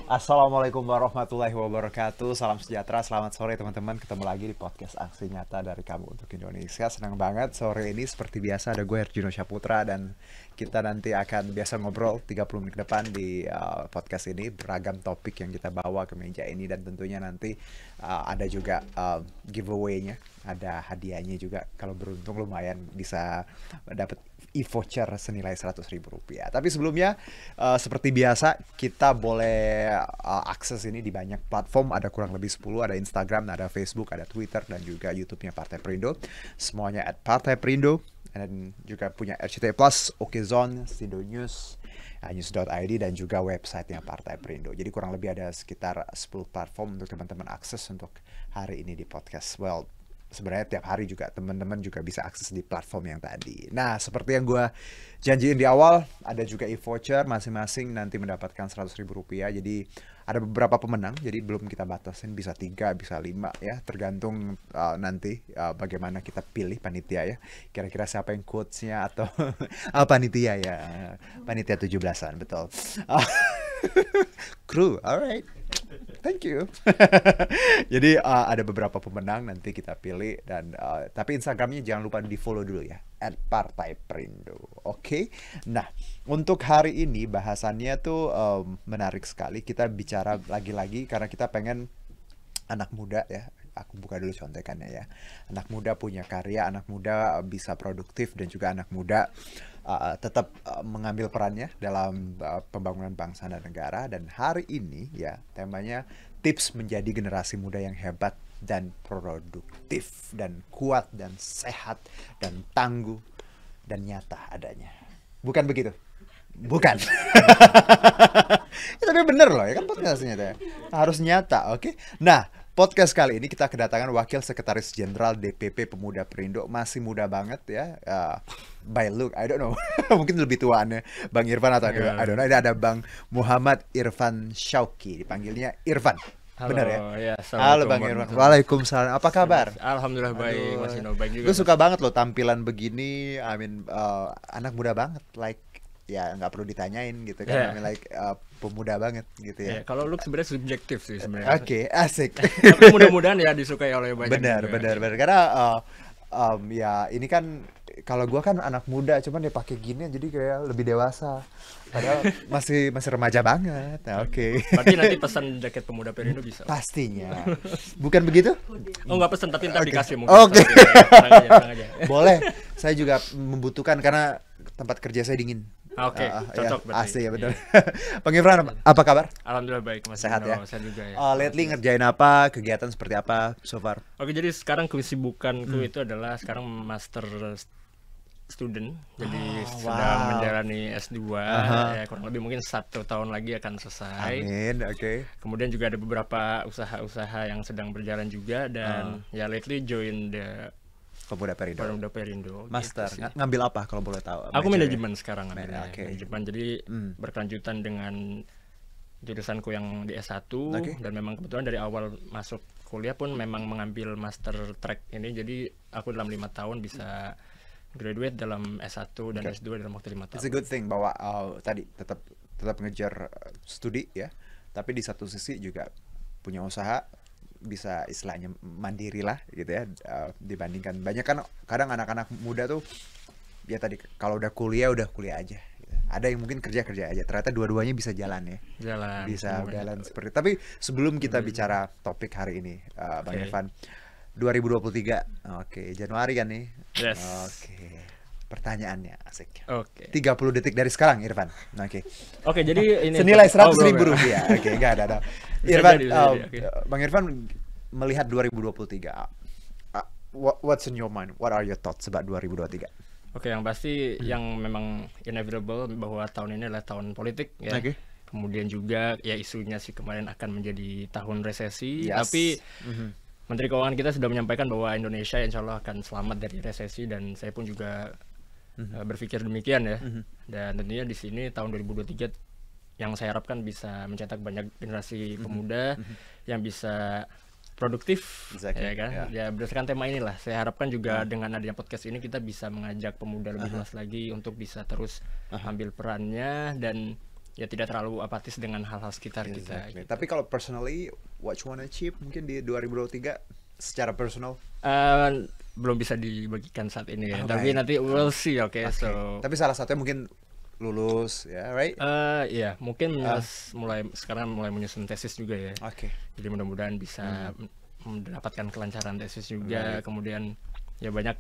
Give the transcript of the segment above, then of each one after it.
Assalamualaikum warahmatullahi wabarakatuh. Salam sejahtera, selamat sore teman-teman. Ketemu lagi di podcast Aksi Nyata dari Kamu untuk Indonesia. Senang banget sore ini seperti biasa ada gue Herjino Syaputra dan kita nanti akan biasa ngobrol 30 menit ke depan di podcast ini. Beragam topik yang kita bawa ke meja ini dan tentunya nanti ada juga giveaway-nya. Ada hadiahnya juga. Kalau beruntung lumayan bisa dapat e-voucher senilai Rp100.000. Tapi sebelumnya seperti biasa kita boleh akses ini di banyak platform, ada kurang lebih 10, ada Instagram, ada Facebook, ada Twitter dan juga YouTube-nya Partai Perindo. Semuanya @Partai Perindo dan juga punya RCTI Plus, Okezone, Sindo News, news.id dan juga websitenya Partai Perindo. Jadi kurang lebih ada sekitar 10 platform untuk teman-teman akses untuk hari ini di podcast. Well, sebenarnya tiap hari juga teman-teman juga bisa akses di platform yang tadi. Nah, seperti yang gue janjiin di awal, ada juga e-voucher masing-masing nanti mendapatkan Rp100.000. Jadi ada beberapa pemenang, jadi belum kita batasin, bisa 3, bisa 5 ya, tergantung nanti bagaimana kita pilih panitia ya. Kira-kira siapa yang quotes-nya atau panitia ya. Panitia 17-an, betul. Kru, alright. Thank you. Jadi ada beberapa pemenang nanti kita pilih dan tapi Instagramnya jangan lupa di follow dulu ya @partaiperindo. Oke. Nah untuk hari ini bahasannya tuh menarik sekali. Kita bicara lagi-lagi karena kita pengen anak muda ya. Aku buka dulu contekannya ya. Anak muda punya karya, anak muda bisa produktif dan juga anak muda tetap mengambil perannya dalam pembangunan bangsa dan negara. Dan hari ini ya temanya tips menjadi generasi muda yang hebat dan produktif dan kuat dan sehat dan tangguh dan nyata adanya. Bukan begitu? Bukan. Ya, tapi bener loh ya kan podcastnya ya. Harus nyata, oke? Nah, podcast kali ini kita kedatangan Wakil Sekretaris Jenderal DPP Pemuda Perindo, masih muda banget ya, by look, I don't know, mungkin lebih tuaannya Bang Irfan atau I don't know. Ada Bang Muhammad Irfan Syauqi, dipanggilnya Irfan. Halo, bener ya? Ya, Halo Bang Irfan. Waalaikumsalam. Apa kabar? Alhamdulillah baik, Mas Ino, baik juga. Gue suka banget loh tampilan begini. I mean, anak muda banget, like ya nggak perlu ditanyain gitu kan. Yeah. I mean, like pemuda banget gitu ya. Kalau look sebenarnya subjektif sih sebenarnya. Oke, asik. Tapi mudah-mudahan ya disukai oleh banyak Benar, juga. benar. Karena ya ini kan kalau gua kan anak muda, cuman dia pakai gini jadi kayak lebih dewasa. Padahal masih remaja banget. Nah, oke. Berarti nanti pesan jaket Pemuda Perindo bisa. Pastinya. Bukan begitu? Oh, nggak pesan tapi ntar Oke. dikasih mungkin. Oke. Tenang aja. Boleh. Saya juga membutuhkan karena tempat kerja saya dingin. Oke, cocok ya, berarti. asli ya benar. Bang Irfan, apa kabar? Alhamdulillah baik, Mas Sehat Ino. ya? Sehat juga ya. Lately ngerjain apa? Kegiatan seperti apa so far? Oke, jadi sekarang kesibukanku itu adalah sekarang master student, jadi sedang wow. menjalani S2, ya kurang lebih mungkin 1 tahun lagi akan selesai. Amin, oke. Kemudian juga ada beberapa usaha-usaha yang sedang berjalan juga dan ya lately join the Pemuda Perindo. Pemuda Perindo. Master, gitu sih. ngambil apa kalau boleh tahu? Aku majornya? manajemen sekarang ngambilnya. Oke. Manajemen, jadi berkelanjutan dengan jurusanku yang di S1 Oke. dan memang kebetulan dari awal masuk kuliah pun memang mengambil master track ini, jadi aku dalam 5 tahun bisa graduate dalam S1 dan S2 dalam waktu 5 tahun. It's a good thing bahwa tadi tetap ngejar studi ya, tapi di satu sisi juga punya usaha, bisa istilahnya mandiri lah gitu ya, dibandingkan banyak kan kadang anak-anak muda tuh ya tadi kalau udah kuliah aja gitu. Ada yang mungkin kerja aja, ternyata dua-duanya bisa jalan ya, bisa jalan seperti. Tapi sebelum kita bicara topik hari ini, Bang Irfan, 2023, oke, Januari kan nih. Yes. Oke, pertanyaannya asik. Oke. 30 detik dari sekarang, Irfan. Oke. Oke, jadi ini Senilai belum Rp100.000. ya. Oke, enggak ada. Bisa Irfan, jadi, oke. Bang Irfan melihat 2023. What's in your mind? What are your thoughts about 2023? Oke, yang pasti yang memang inevitable bahwa tahun ini adalah tahun politik ya. Oke. Kemudian juga ya isunya sih kemarin akan menjadi tahun resesi, Yes. tapi Menteri Keuangan kita sudah menyampaikan bahwa Indonesia insya Allah akan selamat dari resesi dan saya pun juga berpikir demikian ya. Dan tentunya di sini tahun 2023 yang saya harapkan bisa mencetak banyak generasi pemuda yang bisa produktif, Exactly, ya kan? yeah. Ya berdasarkan tema inilah, saya harapkan juga dengan adanya podcast ini kita bisa mengajak pemuda lebih luas lagi untuk bisa terus ambil perannya dan ya tidak terlalu apatis dengan hal-hal sekitar kita. Exactly. Tapi kalau personally, what you wanna achieve mungkin di 2023 secara personal? Belum bisa dibagikan saat ini ya. Oh, Tapi baik. nanti we'll see. Oke. So Tapi salah satunya mungkin lulus, ya, right? ya mungkin sekarang mulai menyusun tesis juga ya. Oke. Jadi mudah-mudahan bisa mendapatkan kelancaran tesis juga. Kemudian ya banyak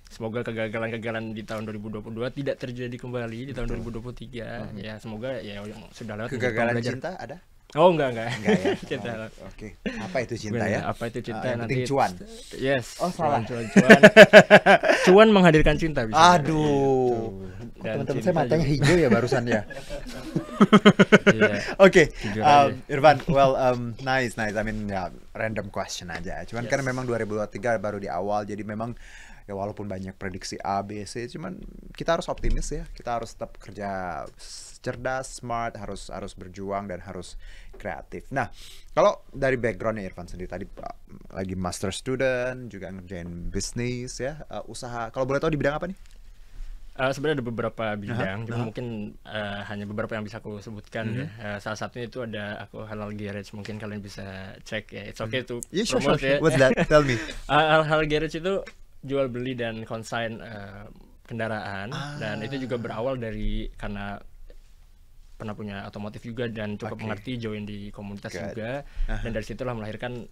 semoga kegagalan-kegagalan di tahun 2022 tidak terjadi kembali di tahun 2023. Ya semoga ya yang sudah lewat Kegagalan cinta ada? Oh enggak. Enggak ya. Cinta. Oke. Apa itu cinta ya? Apa itu cinta? Yang Nanti penting cuan. Yes. Oh, salah. Cuan menghadirkan cinta bisa. Aduh. Dan Teman-teman cinta saya matanya juga. hijau ya barusan ya. Iya. Oke, Jujur aja. Irfan, well, nice. I mean, ya, random question aja. Cuman kan memang 2023 baru di awal, jadi memang ya walaupun banyak prediksi A, B, C, cuman kita harus optimis ya. Kita harus tetap kerja cerdas, smart, harus berjuang dan harus kreatif. Nah, kalau dari backgroundnya Irfan sendiri tadi lagi master student, juga ngerjain bisnis ya, usaha. Kalau boleh tahu di bidang apa nih? Sebenarnya ada beberapa bidang, cuma mungkin hanya beberapa yang bisa aku sebutkan ya. Salah satunya itu ada aku Halal Garage, mungkin kalian bisa cek ya. It's okay to Yeah, sure. promote ya. What's that? Tell me. Halal Garage itu jual beli dan consign kendaraan, dan itu juga berawal dari karena pernah punya otomotif juga dan cukup mengerti, join di komunitas juga, dan dari situlah melahirkan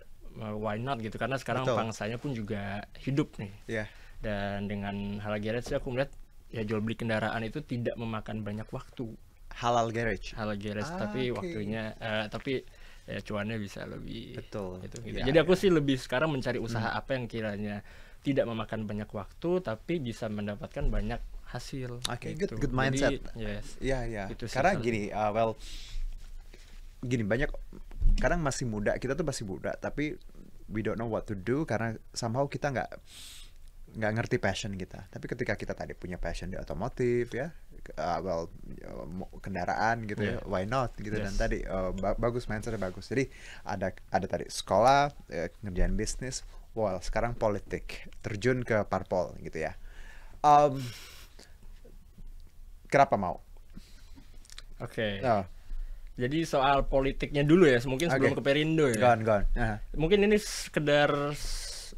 why not gitu, karena sekarang pangsanya pun juga hidup nih. Dan dengan Halal Garage aku melihat ya jual beli kendaraan itu tidak memakan banyak waktu. Halal Garage. Tapi waktunya tapi ya cuannya bisa lebih. Betul. Gitu. Jadi aku sih lebih sekarang mencari usaha apa yang kiranya tidak memakan banyak waktu tapi bisa mendapatkan banyak hasil. Oke, gitu. good mindset. Jadi, yes. Iya. Itu Karena gini, gini banyak kadang kita tuh masih muda tapi we don't know what to do karena somehow kita nggak ngerti passion kita. Tapi ketika kita tadi punya passion di otomotif ya, kendaraan gitu ya, why not gitu. Dan tadi bagus, mindsetnya bagus. Jadi ada tadi sekolah, ngerjain bisnis, sekarang politik, terjun ke parpol gitu ya. Kenapa mau? Oke. Jadi soal politiknya dulu ya, mungkin sebelum ke Perindo ya. Gone. Mungkin ini sekedar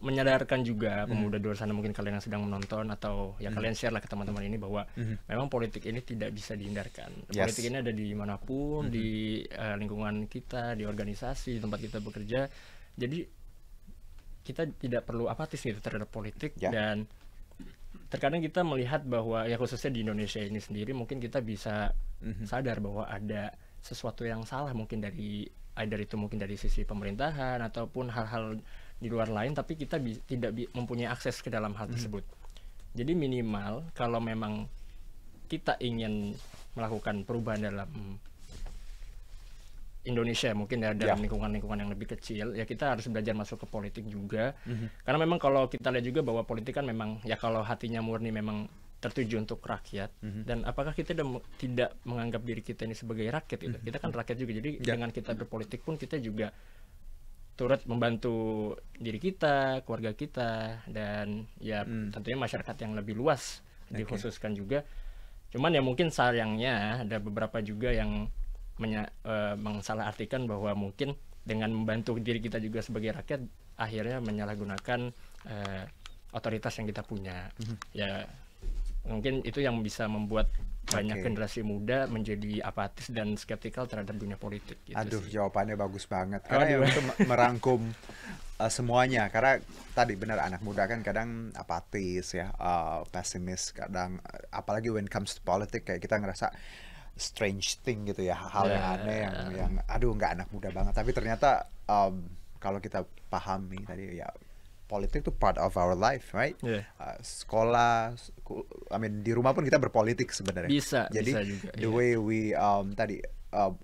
menyadarkan juga pemuda di luar sana, mungkin kalian yang sedang menonton atau ya kalian share lah ke teman-teman ini bahwa memang politik ini tidak bisa dihindarkan. Politik ini ada di manapun, di lingkungan kita, di organisasi, tempat kita bekerja. Jadi kita tidak perlu apatis gitu terhadap politik dan terkadang kita melihat bahwa ya khususnya di Indonesia ini sendiri mungkin kita bisa sadar bahwa ada sesuatu yang salah mungkin dari itu mungkin dari sisi pemerintahan ataupun hal-hal di luar lain, tapi kita tidak mempunyai akses ke dalam hal tersebut. Jadi minimal kalau memang kita ingin melakukan perubahan dalam Indonesia mungkin dalam lingkungan-lingkungan yang lebih kecil, ya kita harus belajar masuk ke politik juga. Karena memang kalau kita lihat juga bahwa politik kan memang ya kalau hatinya murni memang tertuju untuk rakyat, dan apakah kita tidak menganggap diri kita ini sebagai rakyat itu? Kita kan rakyat juga. Jadi dengan kita berpolitik pun kita juga turut membantu diri kita, keluarga kita, dan ya tentunya masyarakat yang lebih luas dikhususkan juga. Cuman ya mungkin sayangnya ada beberapa juga yang mensalahartikan bahwa mungkin dengan membantu diri kita juga sebagai rakyat akhirnya menyalahgunakan otoritas yang kita punya. Ya mungkin itu yang bisa membuat banyak generasi muda menjadi apatis dan skeptikal terhadap dunia politik gitu. Aduh, jawabannya bagus banget. Karena itu merangkum semuanya. Karena tadi benar anak muda kan kadang apatis ya, pesimis kadang, apalagi when comes to politik kayak kita ngerasa strange thing gitu ya, hal yang aneh yang aduh nggak anak muda banget. Tapi ternyata kalau kita pahami tadi ya, politik itu part of our life, right? Sekolah, di rumah pun kita berpolitik sebenarnya. Jadi bisa juga, the way we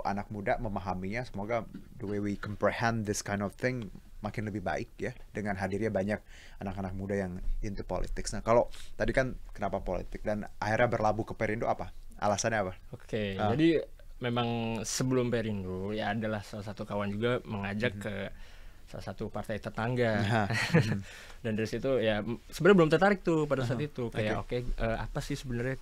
anak muda memahaminya, semoga the way we comprehend this kind of thing makin lebih baik ya, dengan hadirnya banyak anak-anak muda yang into politics. Nah kalau tadi kan kenapa politik dan akhirnya berlabuh ke Perindo, apa alasannya apa? Oke, jadi memang sebelum Perindo ya adalah salah satu kawan juga mengajak ke salah satu partai tetangga. Dan dari situ ya sebenarnya belum tertarik tuh pada saat itu kayak apa sih sebenarnya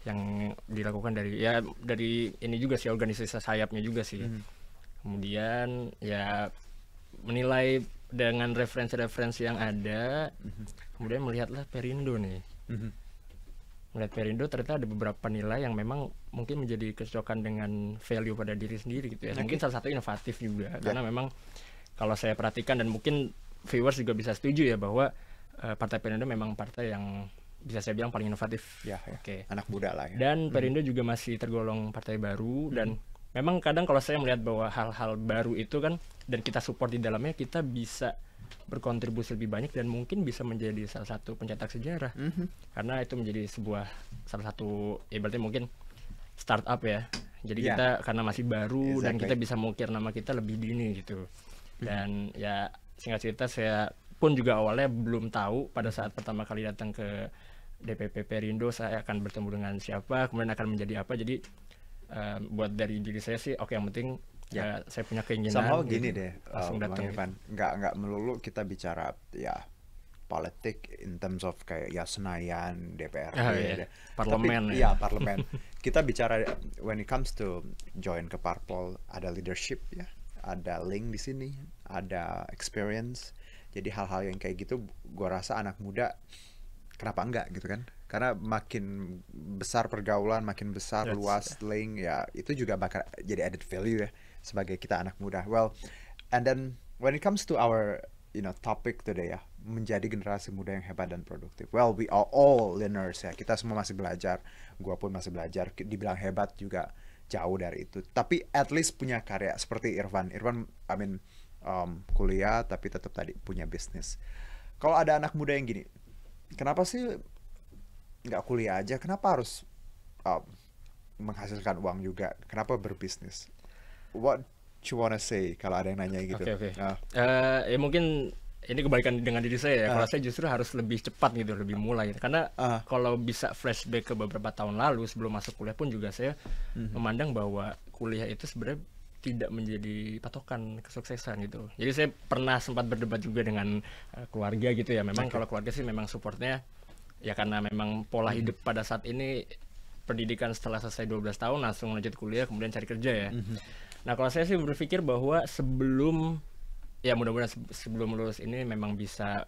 yang dilakukan dari ini juga sih, organisasi sayapnya juga sih. Kemudian ya menilai dengan referensi-referensi yang ada, kemudian melihatlah Perindo nih. Melihat Perindo ternyata ada beberapa nilai yang memang mungkin menjadi kecocokan dengan value pada diri sendiri gitu ya. Mungkin salah satu inovatif juga, karena memang kalau saya perhatikan dan mungkin viewers juga bisa setuju ya bahwa Partai Perindo memang partai yang bisa saya bilang paling inovatif. Oke. Anak muda lah ya. Dan Perindo juga masih tergolong partai baru, dan memang kadang kalau saya melihat bahwa hal-hal baru itu kan dan kita support di dalamnya, kita bisa berkontribusi lebih banyak dan mungkin bisa menjadi salah satu pencetak sejarah. Karena itu menjadi salah satu berarti mungkin startup ya. Jadi kita karena masih baru dan kita bisa mengukir nama kita lebih dini gitu. Dan ya singkat cerita, saya pun juga awalnya belum tahu pada saat pertama kali datang ke DPP Perindo saya akan bertemu dengan siapa, kemudian akan menjadi apa. Jadi buat dari diri saya sih yang penting ya saya punya keinginan. Somehow gini deh, langsung datang. Nggak melulu kita bicara ya politik in terms of kayak ya Senayan, DPRD, parlemen. Tapi, parlemen. Kita bicara when it comes to join ke parpol, ada leadership ya, ada link di sini, ada experience. Jadi hal-hal yang kayak gitu, gua rasa anak muda kenapa enggak gitu kan? Karena makin besar pergaulan, makin besar luas link ya, itu juga bakal jadi added value ya sebagai kita anak muda. Well, and then when it comes to our topic today ya, menjadi generasi muda yang hebat dan produktif. Well, we are all learners ya. Kita semua masih belajar. Gua pun masih belajar. Dibilang hebat juga jauh dari itu. Tapi at least punya karya seperti Irfan. Irfan, kuliah tapi tetap tadi punya bisnis. Kalau ada anak muda yang gini, kenapa sih nggak kuliah aja? Kenapa harus menghasilkan uang juga? Kenapa berbisnis? What you wanna say kalau ada yang nanya gitu? Ya mungkin ini kebalikan dengan diri saya ya. Kalau saya justru harus lebih cepat gitu, lebih mulai. Karena kalau bisa flashback ke beberapa tahun lalu sebelum masuk kuliah pun juga saya memandang bahwa kuliah itu sebenarnya tidak menjadi patokan kesuksesan gitu. Jadi saya pernah sempat berdebat juga dengan keluarga gitu ya. Memang kalau keluarga sih memang supportnya ya, karena memang pola hidup pada saat ini pendidikan setelah selesai 12 tahun langsung lanjut kuliah kemudian cari kerja ya. Nah kalau saya sih berpikir bahwa mudah-mudahan sebelum lulus ini memang bisa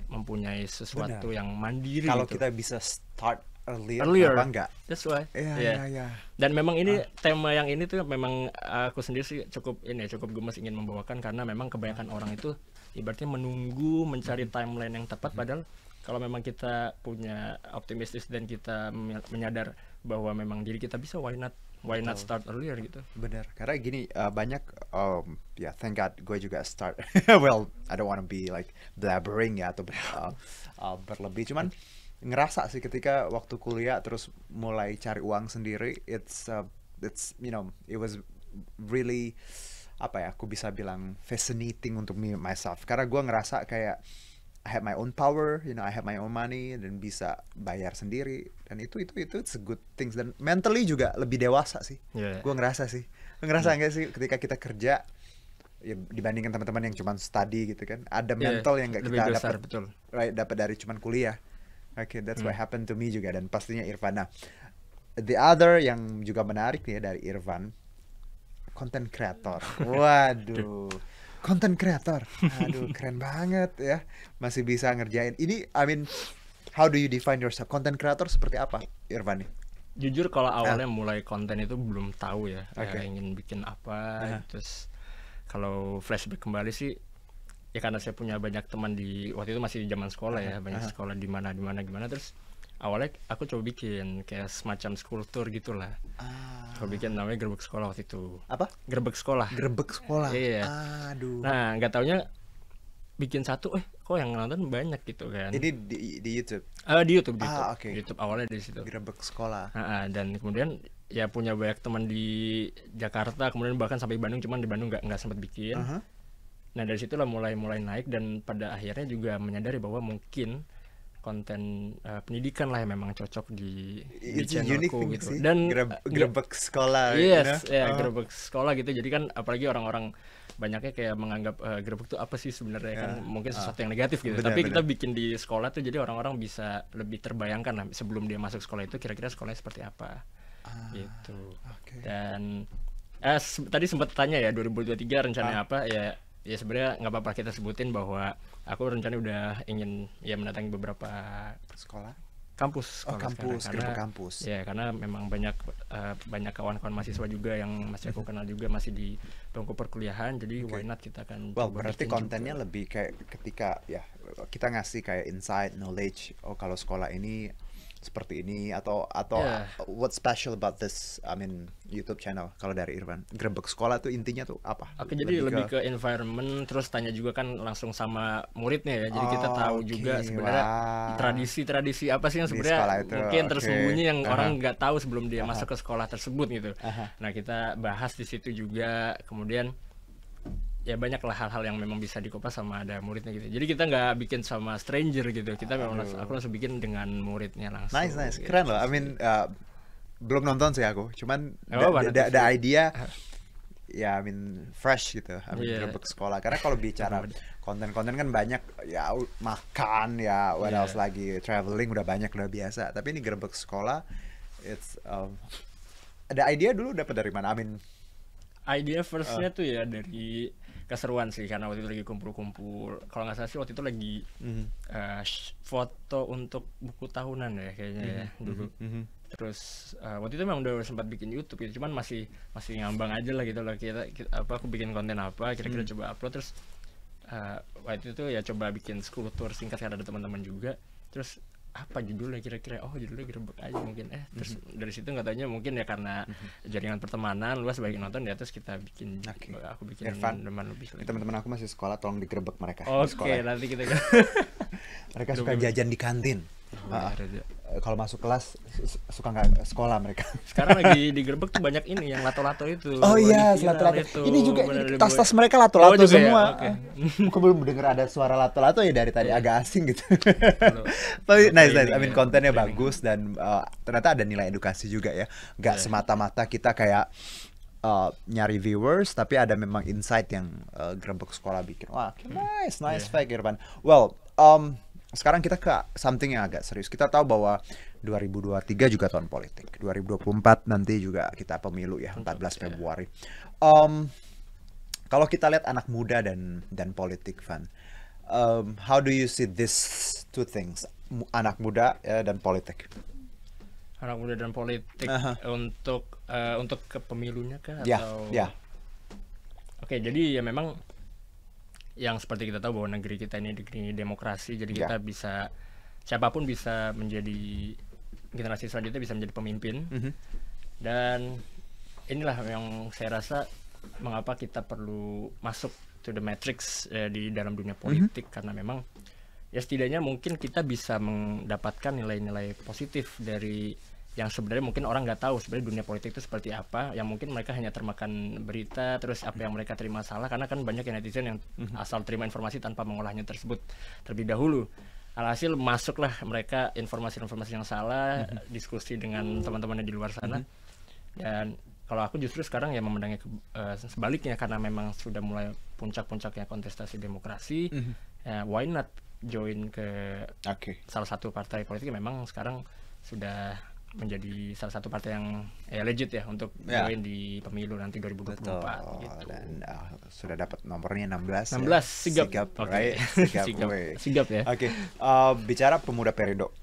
mempunyai sesuatu yang mandiri. Kalau gitu. kita bisa start earlier apa enggak? That's why. Iya. Dan memang ini tema yang ini tuh memang aku sendiri sih cukup gemes ingin membawakan, karena memang kebanyakan orang itu ibaratnya menunggu mencari timeline yang tepat, padahal kalau memang kita punya optimistis dan kita menyadar bahwa memang diri kita bisa, why not start earlier gitu. Benar, karena gini banyak thank God gue juga start well, I don't wanna be like blabbering ya atau berlebih, cuman ngerasa sih ketika waktu kuliah terus mulai cari uang sendiri, it was really aku bisa bilang fascinating untuk myself, karena gue ngerasa kayak I have my own power, I have my own money, dan bisa bayar sendiri, dan itu it's a good things, dan mentally juga lebih dewasa sih. Gue ngerasa nggak sih ketika kita kerja ya, dibandingkan teman-teman yang cuma study gitu kan, ada mental yang nggak kita dapat dari cuman kuliah. That's what happened to me juga, dan pastinya Irfan. Nah, the other yang juga menarik nih ya dari Irfan, content creator. Waduh, content creator. Aduh, keren banget ya. Masih bisa ngerjain. Ini, how do you define yourself? Content creator seperti apa, Irfan nih? Jujur kalau awalnya mulai konten itu belum tahu ya, ingin bikin apa. Terus kalau flashback kembali sih, ya karena saya punya banyak teman di waktu itu masih di zaman sekolah ya, banyak sekolah di mana gimana, terus awalnya aku coba bikin kayak semacam skulptur gitulah. Coba bikin namanya Gerbek Sekolah waktu itu. Apa? Gerbek Sekolah. Iya. Aduh. Nah, nggak taunya bikin satu, kok yang nonton banyak gitu kan. Ini di YouTube. Di YouTube. Okay. YouTube awalnya dari situ. Gerbek Sekolah. Dan kemudian ya punya banyak teman di Jakarta, kemudian bahkan sampai Bandung, cuman di Bandung nggak sempat bikin. Nah dari situlah mulai naik, dan pada akhirnya juga menyadari bahwa mungkin konten pendidikan lah yang memang cocok di channelku gitu. Sih. Dan gerbek sekolah. Yes, Gerbek sekolah gitu. Jadi kan apalagi orang-orang banyaknya kayak menganggap gerbek tuh apa sih sebenarnya kan mungkin sesuatu yang negatif gitu. Bener, Tapi kita bener. bikin di sekolah tuh jadi orang-orang bisa lebih terbayangkan lah sebelum dia masuk sekolah itu kira-kira sekolahnya seperti apa. Gitu. Oke. Dan tadi sempat tanya ya 2023 rencananya apa ya sebenarnya nggak apa-apa kita sebutin bahwa aku rencananya udah ingin ya mendatangi beberapa Sekolah? kampus Oh, sekolah kampus, sekarang. gerbek kampus. Ya karena memang banyak kawan-kawan mahasiswa juga yang masih aku kenal juga masih di bangku perkuliahan, jadi why not kita akan Well, coba berarti bikin kontennya juga. lebih kayak ketika ya kita ngasih kayak insight, knowledge. Oh, kalau sekolah ini seperti ini atau Yeah. what special about this I mean YouTube channel kalau dari Irfan. Gerbek sekolah tuh intinya tuh apa? Oke, jadi lebih ke environment, terus tanya juga kan langsung sama muridnya ya. Jadi kita tahu oke, juga sebenarnya wah. tradisi-tradisi apa sih yang Di sebenarnya sekolah itu, mungkin oke. tersembunyi yang Aha. orang nggak tahu sebelum dia masuk ke sekolah tersebut gitu. Aha. Nah, kita bahas di situ juga. Kemudian ya banyak lah hal-hal yang memang bisa dikupas sama ada muridnya gitu. Jadi kita nggak bikin sama stranger gitu. Kita memang aku langsung bikin dengan muridnya langsung. Nice, gitu keren loh. I sih. mean belum nonton sih aku, cuman Nggak apa-apa, nanti the idea ya I mean fresh gitu. I mean Iya. gerbek sekolah. Karena kalau bicara konten-konten kan banyak ya makan ya what Iya. else lagi, traveling udah banyak udah biasa. Tapi ini gerbek sekolah it's ada idea dulu dapat dari mana? I mean Idea firstnya tuh ya dari keseruan sih karena waktu itu lagi kumpul-kumpul. Kalau nggak salah sih waktu itu lagi foto untuk buku tahunan ya kayaknya ya dulu. Terus waktu itu memang udah sempat bikin YouTube gitu, cuman masih ngambang aja lah gitu loh. Aku bikin konten apa kira-kira coba upload terus waktu itu ya coba bikin kultur singkat karena ada teman-teman juga. Terus apa judulnya kira-kira, oh judulnya gerbek aja mungkin terus dari situ nggak taunya mungkin ya karena jaringan pertemanan luas banyak nonton ya terus kita bikin Oke. aku bikin Irfan, teman lebih ini teman-teman aku masih sekolah, tolong digerebek mereka. di oke sekolah. nanti kita Mereka suka jajan di kantin. Bener aja. Kalau masuk kelas suka nggak sekolah mereka. Sekarang lagi di gerbek tuh banyak ini yang lato-lato itu. Oh iya, Lagi viral lato-lato. itu. Ini juga Bener, ini ada tas-tas boy. mereka lato-lato Oh, juga ya? semua. Oke. Aku belum dengar ada suara lato-lato ya dari tadi, agak asing gitu. Kalau- Tapi kalau nice, training I mean ya, kontennya training. bagus dan ternyata ada nilai edukasi juga ya. Nggak Iya. semata-mata kita kayak nyari viewers, tapi ada memang insight yang gerbek sekolah bikin. Wah, nice Iya. fact Irfan. Well, sekarang kita ke something yang agak serius. Kita tahu bahwa 2023 juga tahun politik. 2024 nanti juga kita pemilu ya, 14 Februari. Kalau kita lihat anak muda dan politik, Van, how do you see these two things, anak muda ya, dan politik? Anak muda dan politik Aha. untuk ke pemilunya kah Ya, atau ya. Oke, jadi ya memang yang seperti kita tahu bahwa negeri kita ini negeri demokrasi, jadi Ya. kita bisa siapapun bisa menjadi generasi selanjutnya bisa menjadi pemimpin. Dan inilah yang saya rasa mengapa kita perlu masuk to the matrix di dalam dunia politik karena memang ya setidaknya mungkin kita bisa mendapatkan nilai-nilai positif dari yang sebenarnya mungkin orang nggak tahu sebenarnya dunia politik itu seperti apa, yang mungkin mereka hanya termakan berita terus apa yang mereka terima salah karena kan banyak yang netizen yang asal terima informasi tanpa mengolahnya tersebut terlebih dahulu. Alhasil masuklah mereka informasi-informasi yang salah, diskusi dengan teman-temannya di luar sana. Dan kalau aku justru sekarang ya memandangnya sebaliknya karena memang sudah mulai puncak-puncaknya kontestasi demokrasi. Ya, why not join ke Oke. salah satu partai politik yang memang sekarang sudah menjadi salah satu partai yang legit ya untuk Ya. join di pemilu nanti 2024 Betul. gitu. Dan sudah dapat nomornya 16. 16 ya. sigap. Oke. Right? Sigap. weh. Sigap ya. Oke, bicara pemuda Perindo,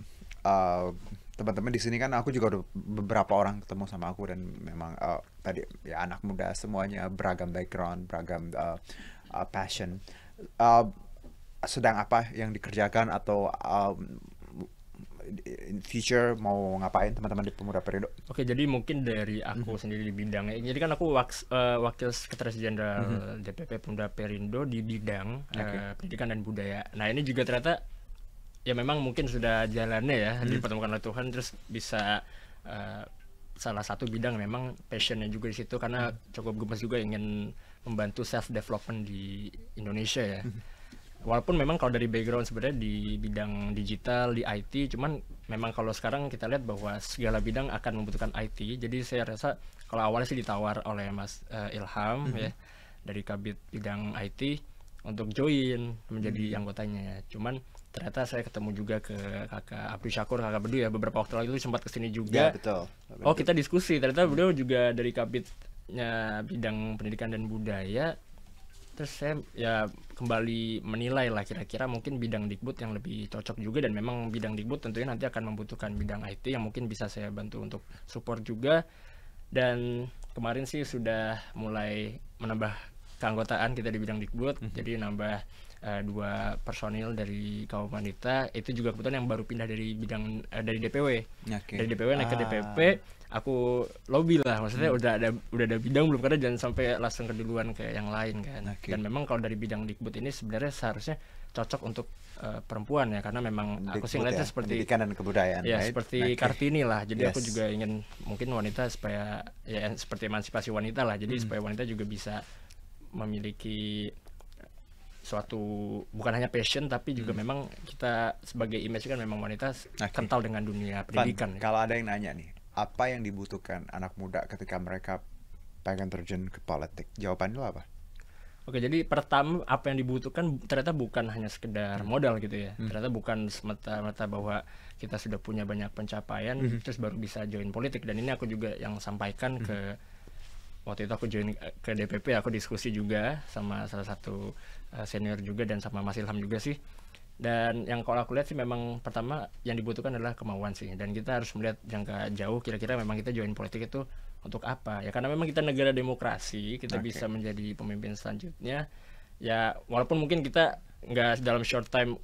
teman-teman di sini kan aku juga udah beberapa orang ketemu sama aku dan memang tadi ya anak muda semuanya beragam background, beragam passion. Sedang apa yang dikerjakan atau in future mau ngapain teman-teman di pemuda Perindo? Oke, jadi mungkin dari aku sendiri di bidangnya. Jadi kan aku wakil sekretaris jenderal DPP Pemuda Perindo di bidang pendidikan dan budaya. Nah, ini juga ternyata ya memang mungkin sudah jalannya ya dipertemukan oleh Tuhan terus bisa salah satu bidang memang passionnya juga di situ karena cukup gemes juga ingin membantu self development di Indonesia ya. Walaupun memang kalau dari background sebenarnya di bidang digital, di IT, cuman memang kalau sekarang kita lihat bahwa segala bidang akan membutuhkan IT. Jadi saya rasa kalau awalnya sih ditawar oleh Mas Ilham ya, dari kabit bidang IT untuk join menjadi anggotanya. Cuman ternyata saya ketemu juga ke kakak Abdul Syakur, kakak Bedu ya, beberapa waktu lalu sempat kesini juga. Ya, betul. Oh, kita diskusi, ternyata beliau juga dari kabitnya bidang pendidikan dan budaya. Terus saya ya kembali menilai lah kira-kira mungkin bidang Dikbud yang lebih cocok juga, dan memang bidang Dikbud tentunya nanti akan membutuhkan bidang IT yang mungkin bisa saya bantu untuk support juga. Dan kemarin sih sudah mulai menambah keanggotaan kita di bidang Dikbud, jadi nambah 2 personil dari kaum wanita. Itu juga kebetulan yang baru pindah dari bidang dari DPW. Dari DPW naik ke DPP. Aku lobby lah, maksudnya udah ada bidang belum, karena jangan sampai langsung keduluan kayak yang lain kan. Dan memang kalau dari bidang Dikbud ini sebenarnya seharusnya cocok untuk perempuan ya, karena memang aku sih ngeliatnya seperti pendidikan dan kebudayaan ya, right? seperti Kartini lah. Jadi aku juga ingin mungkin wanita supaya ya seperti emansipasi wanita lah, jadi supaya wanita juga bisa memiliki suatu, bukan hanya passion tapi juga memang kita sebagai image kan memang wanita kental dengan dunia pendidikan. Kalau ada yang nanya nih, apa yang dibutuhkan anak muda ketika mereka pengen terjun ke politik, jawabannya apa? Oke, jadi pertama apa yang dibutuhkan ternyata bukan hanya sekedar modal gitu ya. Ternyata bukan semata-mata bahwa kita sudah punya banyak pencapaian terus baru bisa join politik. Dan ini aku juga yang sampaikan ke, waktu itu aku join ke DPP, aku diskusi juga sama salah satu senior juga dan sama Mas Ilham juga sih. Dan yang kalau aku lihat sih memang pertama yang dibutuhkan adalah kemauan sih. Dan kita harus melihat jangka jauh, kira-kira memang kita join politik itu untuk apa ya, karena memang kita negara demokrasi, kita bisa menjadi pemimpin selanjutnya ya, walaupun mungkin kita nggak dalam short time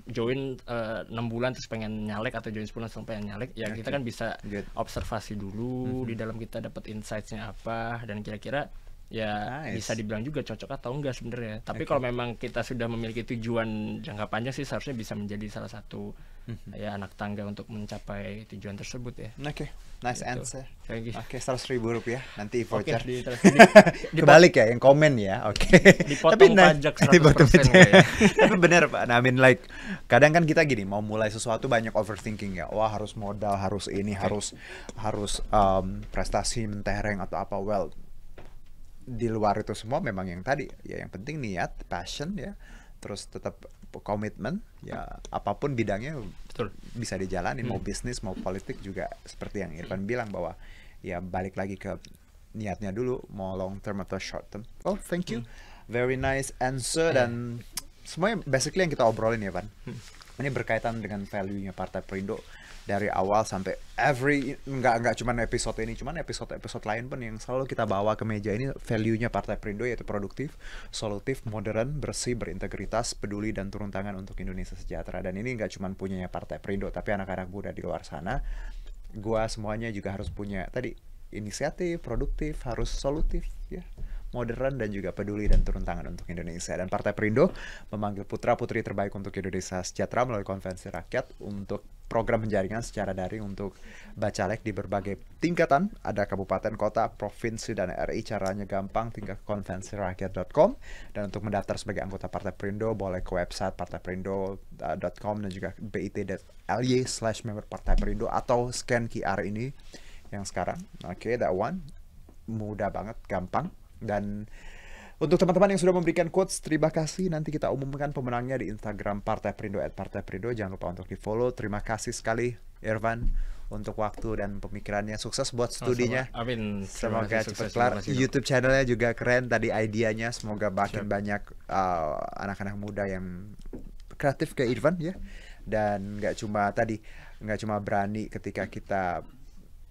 join 6 bulan terus pengen nyalek, atau join 10 bulan sampai pengen nyalek ya. Kita kan bisa observasi dulu di dalam, kita dapat insights-nya apa, dan kira-kira ya bisa dibilang juga cocok atau enggak sebenarnya. Tapi kalau memang kita sudah memiliki tujuan jangka panjang sih seharusnya bisa menjadi salah satu ya anak tangga untuk mencapai tujuan tersebut ya. Nice gitu. Answer. Oke, 100.000 rupiah nanti voucher. Dibalik ya yang komen ya. Dipotong pajak 100% ya. Tapi bener Pak, I mean like kadang kan kita gini, mau mulai sesuatu banyak overthinking ya. Wah, harus modal, harus ini, harus prestasi mentereng atau apa. Well, di luar itu semua memang yang tadi ya, yang penting niat, passion ya, terus tetap komitmen ya, apapun bidangnya bisa dijalanin, mau bisnis mau politik juga seperti yang Irfan bilang, bahwa ya balik lagi ke niatnya dulu, mau long term atau short term. Oh, thank you, very nice answer. Dan semuanya basically yang kita obrolin ya Van, ini berkaitan dengan value-nya Partai Perindo dari awal sampai nggak cuma episode ini, cuman episode lain pun yang selalu kita bawa ke meja ini value-nya Partai Perindo, yaitu produktif, solutif, modern, bersih, berintegritas, peduli, dan turun tangan untuk Indonesia sejahtera. Dan ini nggak cuma punyanya Partai Perindo, tapi anak-anak muda di luar sana, gua semuanya juga harus punya tadi inisiatif, produktif, harus solutif ya, modern, dan juga peduli dan turun tangan untuk Indonesia. Dan Partai Perindo memanggil putra-putri terbaik untuk Indonesia sejahtera melalui konvensi rakyat untuk program penjaringan secara daring untuk bacalek di berbagai tingkatan. Ada kabupaten, kota, provinsi, dan RI. Caranya gampang, tinggal ke konvensirakyat.com. Dan untuk mendaftar sebagai anggota Partai Perindo boleh ke website partaiperindo.com dan juga bit.ly/member Partai Perindo, atau scan QR ini yang sekarang. That one mudah banget, gampang. Dan untuk teman-teman yang sudah memberikan quotes, terima kasih. Nanti kita umumkan pemenangnya di Instagram Partai Perindo @partaiperindo. Jangan lupa untuk di-follow. Terima kasih sekali Irfan untuk waktu dan pemikirannya. Sukses buat studinya. Amin. Semoga cepat kelar. YouTube channelnya juga keren tadi idenya. Semoga makin banyak anak-anak muda yang kreatif kayak Irfan ya. Dan nggak cuma berani ketika kita,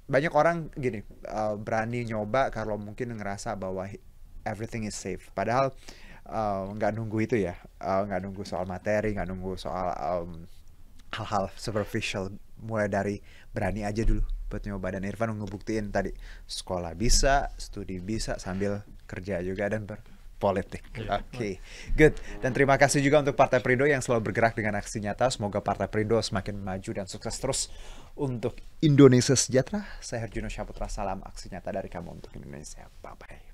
banyak orang gini berani nyoba kalau mungkin ngerasa bahwa everything is safe, padahal nggak nunggu itu ya, nggak nunggu soal materi, nggak nunggu soal hal-hal superficial, mulai dari berani aja dulu buat nyoba. Dan Irfan ngebuktiin tadi, sekolah bisa, studi bisa, sambil kerja juga dan berpolitik. Oke, good. Dan terima kasih juga untuk Partai Perindo yang selalu bergerak dengan aksi nyata. Semoga Partai Perindo semakin maju dan sukses terus untuk Indonesia sejahtera. Saya Herjuno Syaputra, salam aksi nyata dari kamu untuk Indonesia. Bye-bye.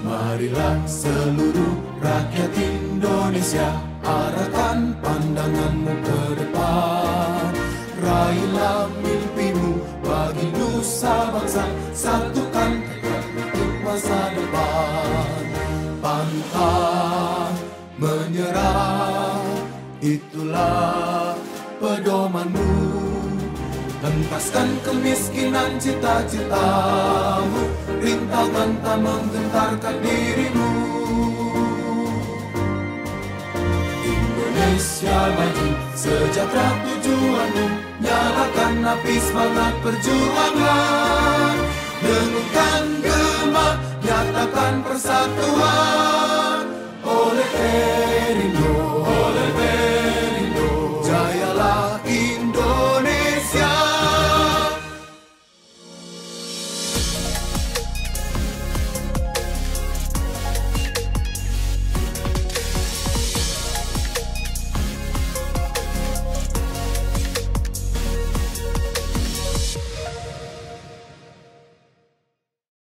Marilah seluruh rakyat Indonesia, arahkan pandanganmu ke depan. Raihlah mimpimu bagi nusa bangsa, satukan tekad untuk masa depan. itulah pedomanmu. Hentaskan kemiskinan cita-citamu, rintangan tak menggentarkan dirimu. Indonesia maju, sejahtera tujuanmu, nyalakan api semangat perjuangan.